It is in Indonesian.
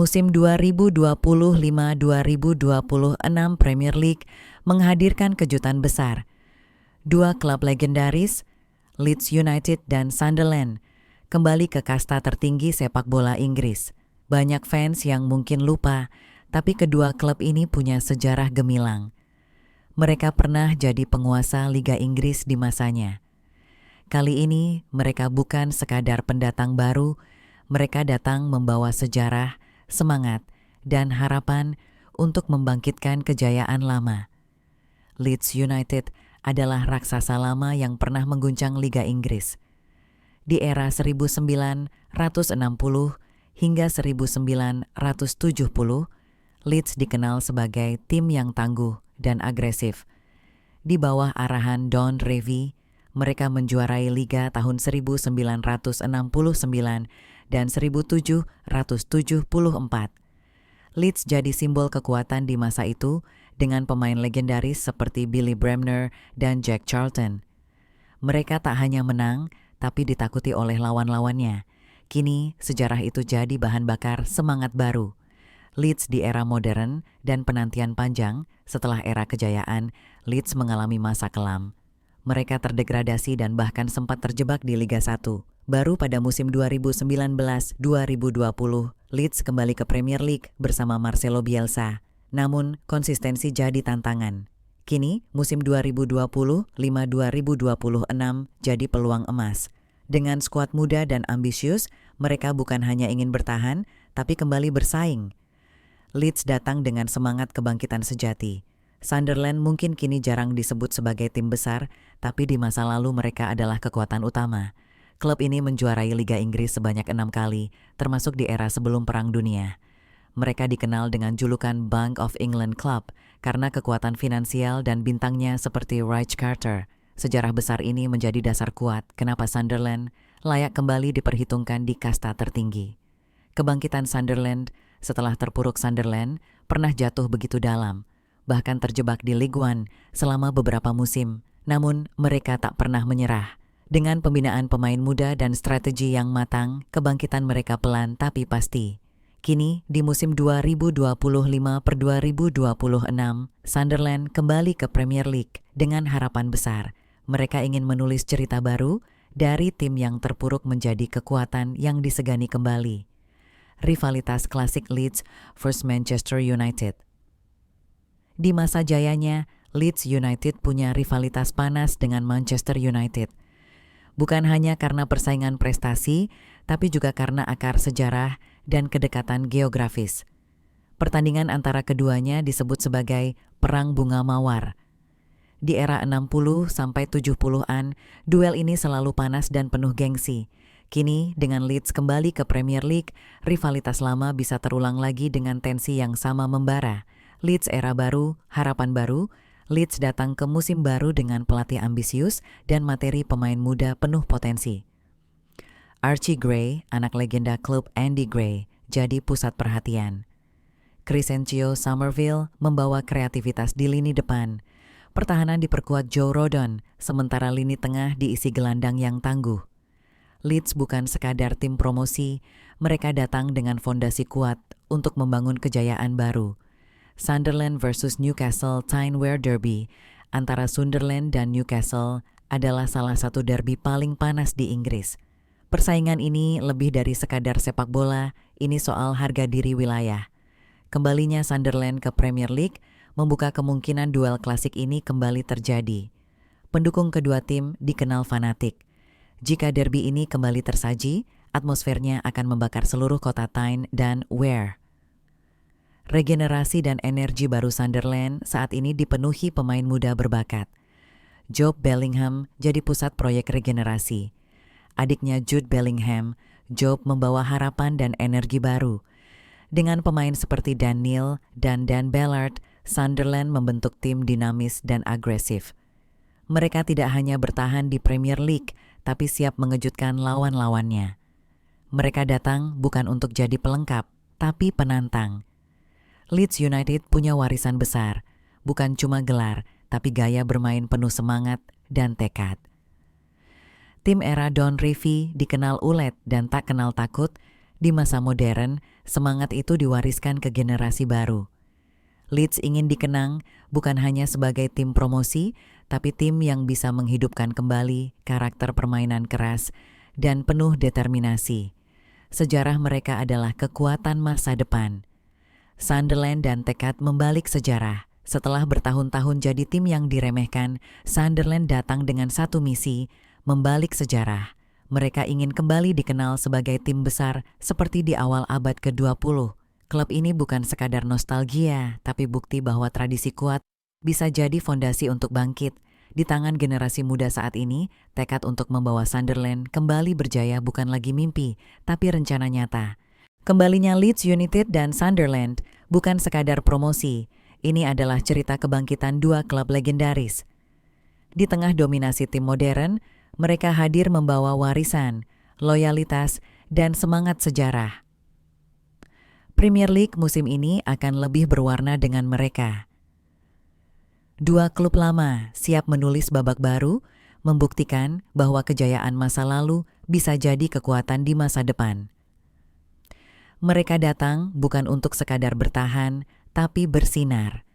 Musim 2025-2026 Premier League menghadirkan kejutan besar. Dua klub legendaris, Leeds United dan Sunderland, kembali ke kasta tertinggi sepak bola Inggris. Banyak fans yang mungkin lupa, tapi kedua klub ini punya sejarah gemilang. Mereka pernah jadi penguasa Liga Inggris di masanya. Kali ini mereka bukan sekadar pendatang baru, mereka datang membawa sejarah, semangat, dan harapan untuk membangkitkan kejayaan lama. Leeds United adalah raksasa lama yang pernah mengguncang Liga Inggris. Di era 1960 hingga 1970, Leeds dikenal sebagai tim yang tangguh dan agresif. Di bawah arahan Don Revie, mereka menjuarai Liga tahun 1969 dan 1774. Leeds jadi simbol kekuatan di masa itu dengan pemain legendaris seperti Billy Bremner dan Jack Charlton. Mereka tak hanya menang, tapi ditakuti oleh lawan-lawannya. Kini, sejarah itu jadi bahan bakar semangat baru. Leeds di era modern dan penantian panjang, setelah era kejayaan, Leeds mengalami masa kelam. Mereka terdegradasi dan bahkan sempat terjebak di Liga 1. Baru pada musim 2019-2020, Leeds kembali ke Premier League bersama Marcelo Bielsa. Namun, konsistensi jadi tantangan. Kini, musim 2025-2026 jadi peluang emas. Dengan skuad muda dan ambisius, mereka bukan hanya ingin bertahan, tapi kembali bersaing. Leeds datang dengan semangat kebangkitan sejati. Sunderland mungkin kini jarang disebut sebagai tim besar, tapi di masa lalu mereka adalah kekuatan utama. Klub ini menjuarai Liga Inggris sebanyak 6 kali, termasuk di era sebelum Perang Dunia. Mereka dikenal dengan julukan Bank of England Club karena kekuatan finansial dan bintangnya seperti Rich Carter. Sejarah besar ini menjadi dasar kuat kenapa Sunderland layak kembali diperhitungkan di kasta tertinggi. Kebangkitan Sunderland setelah terpuruk Sunderland pernah jatuh begitu dalam, bahkan terjebak di League One selama beberapa musim. Namun, mereka tak pernah menyerah. Dengan pembinaan pemain muda dan strategi yang matang, kebangkitan mereka pelan tapi pasti. Kini, di musim 2025-2026, Sunderland kembali ke Premier League dengan harapan besar. Mereka ingin menulis cerita baru dari tim yang terpuruk menjadi kekuatan yang disegani kembali. Rivalitas klasik Leeds vs Manchester United. Di masa jayanya, Leeds United punya rivalitas panas dengan Manchester United. Bukan hanya karena persaingan prestasi, tapi juga karena akar sejarah dan kedekatan geografis. Pertandingan antara keduanya disebut sebagai Perang Bunga Mawar. Di era 60-70-an, duel ini selalu panas dan penuh gengsi. Kini, dengan Leeds kembali ke Premier League, rivalitas lama bisa terulang lagi dengan tensi yang sama membara. Leeds era baru, harapan baru. Leeds datang ke musim baru dengan pelatih ambisius dan materi pemain muda penuh potensi. Archie Gray, anak legenda klub Andy Gray, jadi pusat perhatian. Crescencio Somerville membawa kreativitas di lini depan. Pertahanan diperkuat Joe Rodon, sementara lini tengah diisi gelandang yang tangguh. Leeds bukan sekadar tim promosi, mereka datang dengan fondasi kuat untuk membangun kejayaan baru. Sunderland versus Newcastle Tyne-Wear Derby antara Sunderland dan Newcastle adalah salah satu derby paling panas di Inggris. Persaingan ini lebih dari sekadar sepak bola, ini soal harga diri wilayah. Kembalinya Sunderland ke Premier League membuka kemungkinan duel klasik ini kembali terjadi. Pendukung kedua tim dikenal fanatik. Jika derby ini kembali tersaji, atmosfernya akan membakar seluruh kota Tyne dan Wear. Regenerasi dan energi baru Sunderland saat ini dipenuhi pemain muda berbakat. Job Bellingham jadi pusat proyek regenerasi. Adiknya Jude Bellingham, Job membawa harapan dan energi baru. Dengan pemain seperti Dan Neil dan Dan Ballard, Sunderland membentuk tim dinamis dan agresif. Mereka tidak hanya bertahan di Premier League, tapi siap mengejutkan lawan-lawannya. Mereka datang bukan untuk jadi pelengkap, tapi penantang. Leeds United punya warisan besar, bukan cuma gelar, tapi gaya bermain penuh semangat dan tekad. Tim era Don Revie dikenal ulet dan tak kenal takut, Di masa modern, semangat itu diwariskan ke generasi baru. Leeds ingin dikenang bukan hanya sebagai tim promosi, tapi tim yang bisa menghidupkan kembali karakter permainan keras dan penuh determinasi. Sejarah mereka adalah kekuatan masa depan. Sunderland dan tekad membalik sejarah. Setelah bertahun-tahun jadi tim yang diremehkan, Sunderland datang dengan satu misi, membalik sejarah. Mereka ingin kembali dikenal sebagai tim besar seperti di awal abad ke-20. Klub ini bukan sekadar nostalgia, tapi bukti bahwa tradisi kuat bisa jadi fondasi untuk bangkit. Di tangan generasi muda saat ini, tekad untuk membawa Sunderland kembali berjaya bukan lagi mimpi, tapi rencana nyata. Kembalinya Leeds United dan Sunderland bukan sekadar promosi. Ini adalah cerita kebangkitan dua klub legendaris. Di tengah dominasi tim modern, mereka hadir membawa warisan, loyalitas, dan semangat sejarah. Premier League musim ini akan lebih berwarna dengan mereka. Dua klub lama siap menulis babak baru, membuktikan bahwa kejayaan masa lalu bisa jadi kekuatan di masa depan. Mereka datang bukan untuk sekadar bertahan, tapi bersinar.